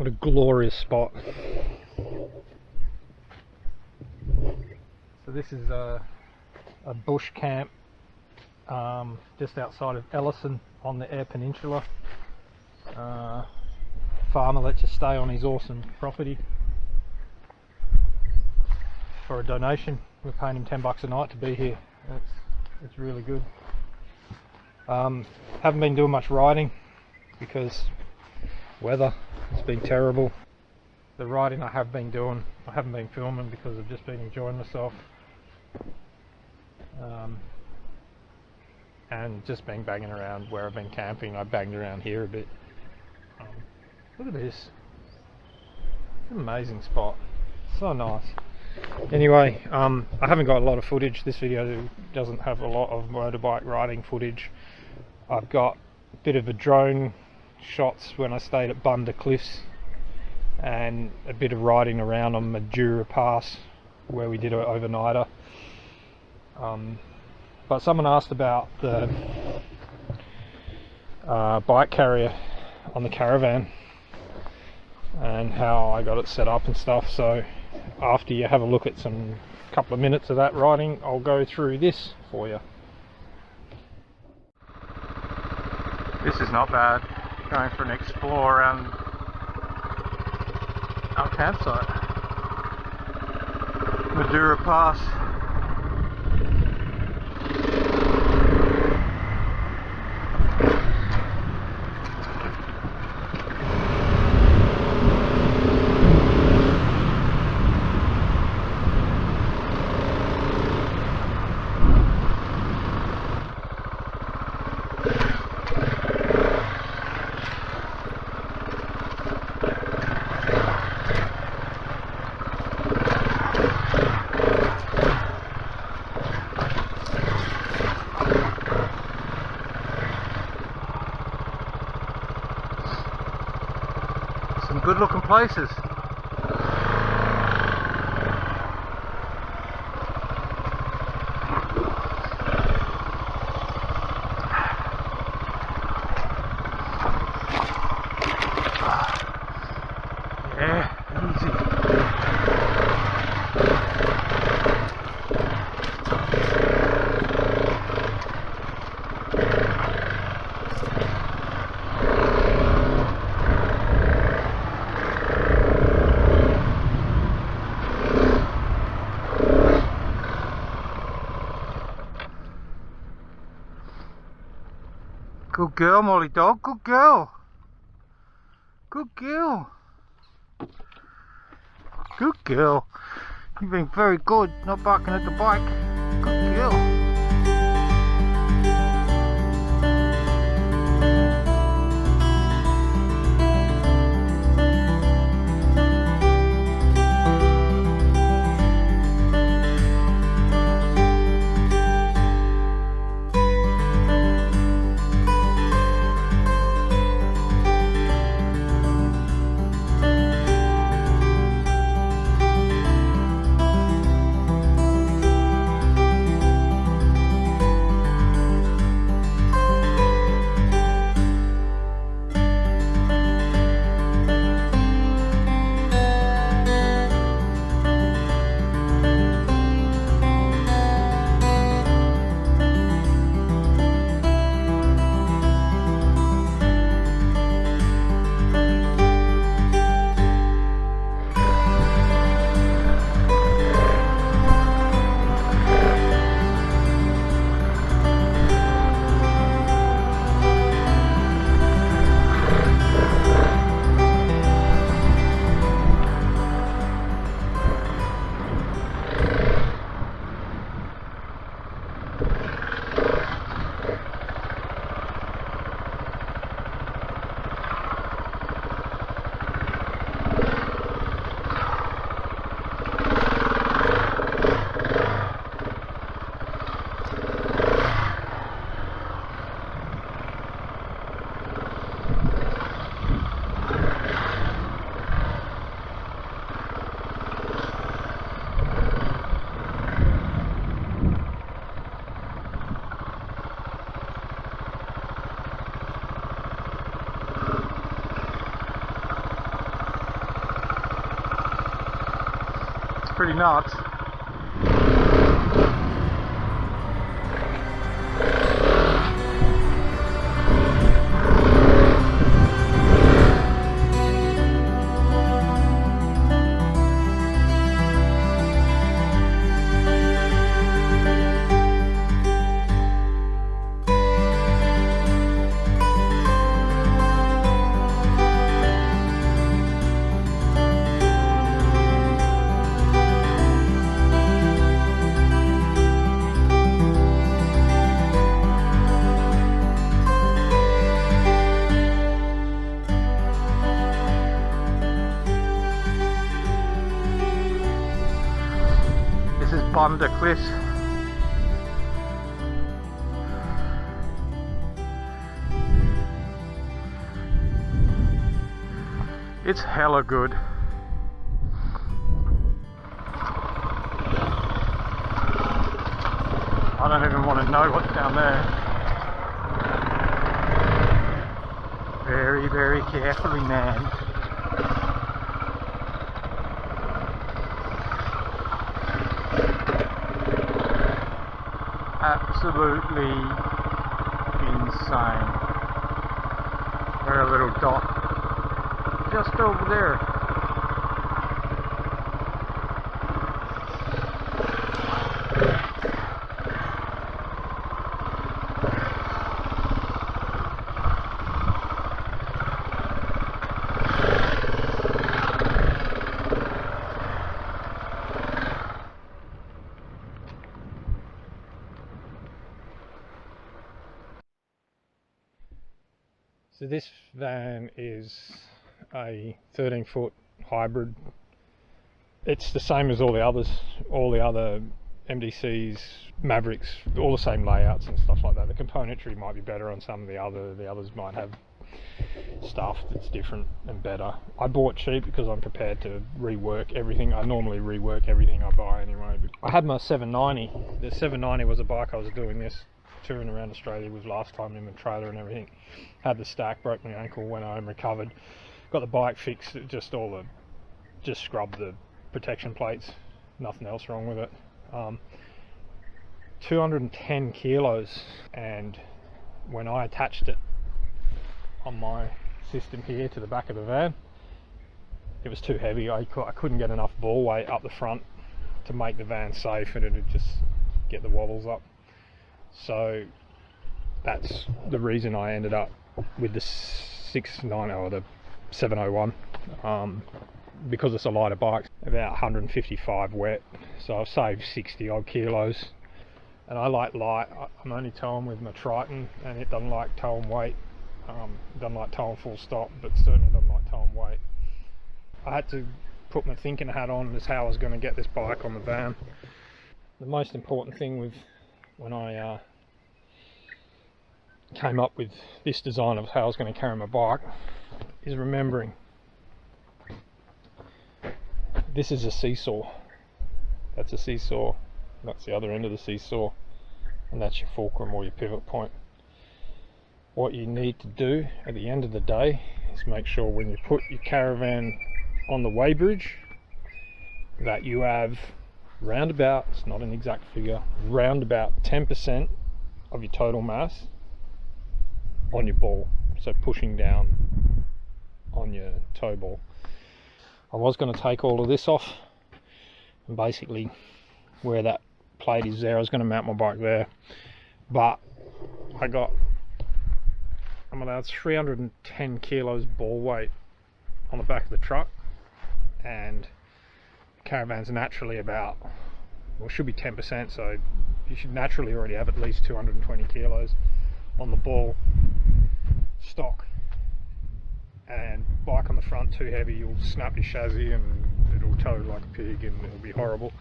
a glorious spot. So this is a bush camp just outside of Ellison on the Eyre Peninsula. Farmer lets you stay on his awesome property for a donation. We're paying him $10 a night to be here. It's really good. Haven't been doing much riding because weather has been terrible. The riding I have been doing, I haven't been filming because I've just been enjoying myself, and just been banging around where I've been camping. I banged around here a bit. Look at this. It's an amazing spot. So nice. Anyway, I haven't got a lot of footage. This video doesn't have a lot of motorbike riding footage. I've got a bit of a drone shots when I stayed at Bunda Cliffs, and a bit of riding around on Enduro Pass where we did an overnighter. But someone asked about the bike carrier on the caravan and how I got it set up and stuff. So after you have a look at some couple of minutes of that riding, I'll go through this for you. This is not bad. Going for an explore around our campsite. Enduro Pass. Some good looking places. Yeah, easy. Good girl, Molly dog, good girl. Good girl. Good girl. You've been very good, not barking at the bike. Good girl. pretty nuts. Bonder Cliffs. It's hella good. I don't even want to know what's down there. Very, very carefully, man. Absolutely insane. We're a little dot just over there. So this van is a 13-foot hybrid. It's the same as all the others, all the other MDCs, Mavericks, all the same layouts and stuff like that. The componentry might be better on some of the others might have stuff that's different and better. I bought cheap because I'm prepared to rework everything. I normally rework everything I buy anyway. I had my 790. The 790 was a bike I was doing this touring around Australia with last time in the trailer and everything. Had the stack, broke my ankle, went home, recovered, got the bike fixed, just scrubbed the protection plates, nothing else wrong with it. 210 kilos, and when I attached it on my system here to the back of the van, it was too heavy. I couldn't get enough ball weight up the front to make the van safe, and it'd just get the wobbles up. So that's the reason I ended up with the 690 or the 701, because it's a lighter bike, about 155 wet, so I've saved 60 odd kilos. And I like light. I'm only towing with my Triton, and it doesn't like towing weight. Doesn't like towing full stop, but certainly doesn't like towing weight. I had to put my thinking hat on as how I was going to get this bike on the van. The most important thing when I came up with this design of how I was going to carry my bike is remembering this is a seesaw. That's a seesaw. That's the other end of the seesaw, and that's your fulcrum or your pivot point. What you need to do at the end of the day is make sure when you put your caravan on the weighbridge that you have round about, it's not an exact figure, round about 10% of your total mass on your ball, so pushing down on your toe ball. I was going to take all of this off, and basically where that plate is there, I was going to mount my bike there, but I'm allowed 310 kilos ball weight on the back of the truck, and the caravan's naturally about, well, should be 10%, so you should naturally already have at least 220 kilos on the ball stock. And bike on the front too heavy, you'll snap your chassis and it'll tow like a pig and it'll be horrible.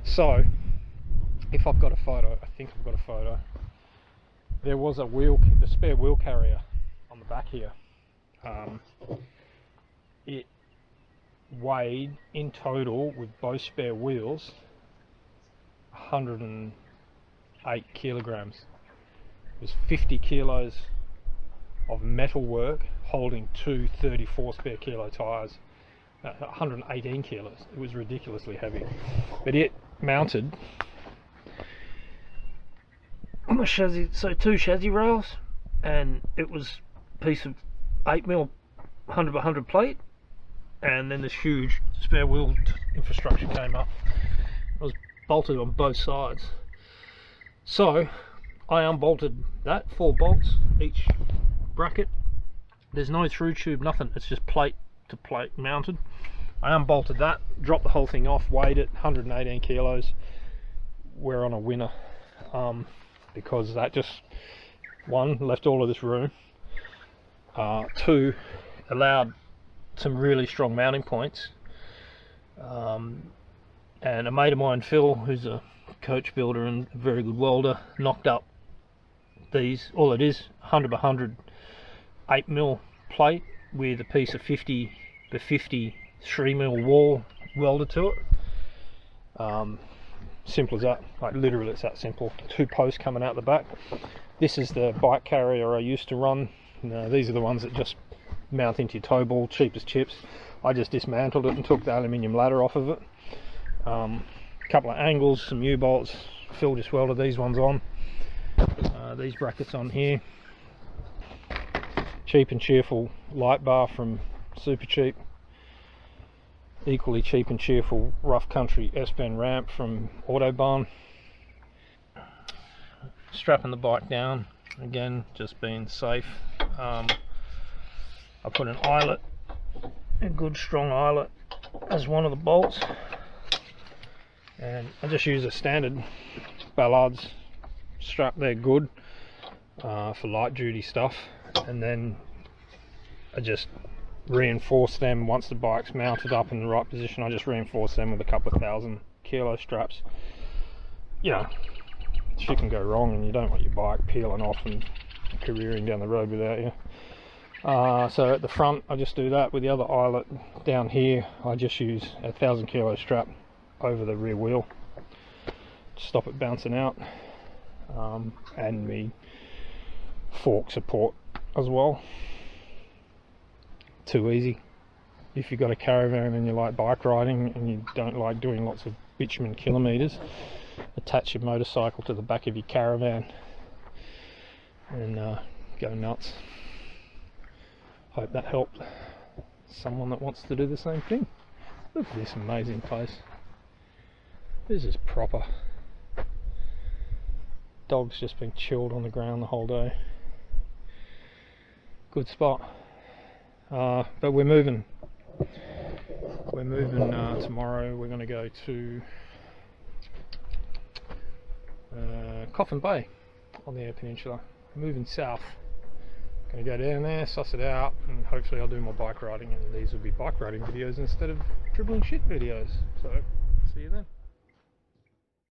So if I've got a photo, I think I've got a photo, there was the spare wheel carrier on the back here. It weighed in total with both spare wheels 108 kilograms. It was 50 kilos of metal work holding two 34 spare kilo tyres 118 kilos. It was ridiculously heavy, but it mounted on the chassis, so 2 chassis rails, and it was a piece of 8mm 100x100 plate, and then this huge spare wheel infrastructure came up. It was bolted on both sides, so I unbolted that, 4 bolts each bracket. There's no through tube, nothing, it's just plate to plate mounted. I unbolted that, dropped the whole thing off, weighed it, 118 kilos. We're on a winner, because that just, 1, left all of this room, 2, allowed some really strong mounting points, and a mate of mine, Phil, who's a coach builder and a very good welder, knocked up these. All it is, 100x100 8mm plate with a piece of 50 by 50 3mm wall welded to it. Simple as that, like literally it's that simple. 2 posts coming out the back. This is the bike carrier I used to run. These are the ones that just mount into your tow ball, cheap as chips. I just dismantled it and took the aluminium ladder off of it. Couple of angles, some U-bolts. Phil just welded these ones on. These brackets on here. Cheap and cheerful light bar from Super Cheap. Equally cheap and cheerful rough country S-bend ramp from Autobahn. Strapping the bike down, again just being safe. I put an eyelet, a good strong eyelet, as one of the bolts, and I just use a standard Ballard's strap. They're good for light duty stuff, and then I just reinforce them once the bike's mounted up in the right position. I just reinforce them with a couple of 1,000 kilo straps. You know, shit can go wrong and you don't want your bike peeling off and careering down the road without you. So at the front I just do that with the other eyelet. Down here I just use a 1,000 kilo strap over the rear wheel to stop it bouncing out, and me fork support as well. Too easy. If you've got a caravan and you like bike riding and you don't like doing lots of bitumen kilometres, attach your motorcycle to the back of your caravan and go nuts. Hope that helped someone that wants to do the same thing. Look at this amazing place. This is proper. Dog's just been chilled on the ground the whole day. Good spot. But we're moving. We're moving tomorrow. We're going to go to Coffin Bay on the Eyre Peninsula. Moving south. Going to go down there, suss it out, and hopefully I'll do more bike riding, and these will be bike riding videos instead of dribbling shit videos. So, see you then.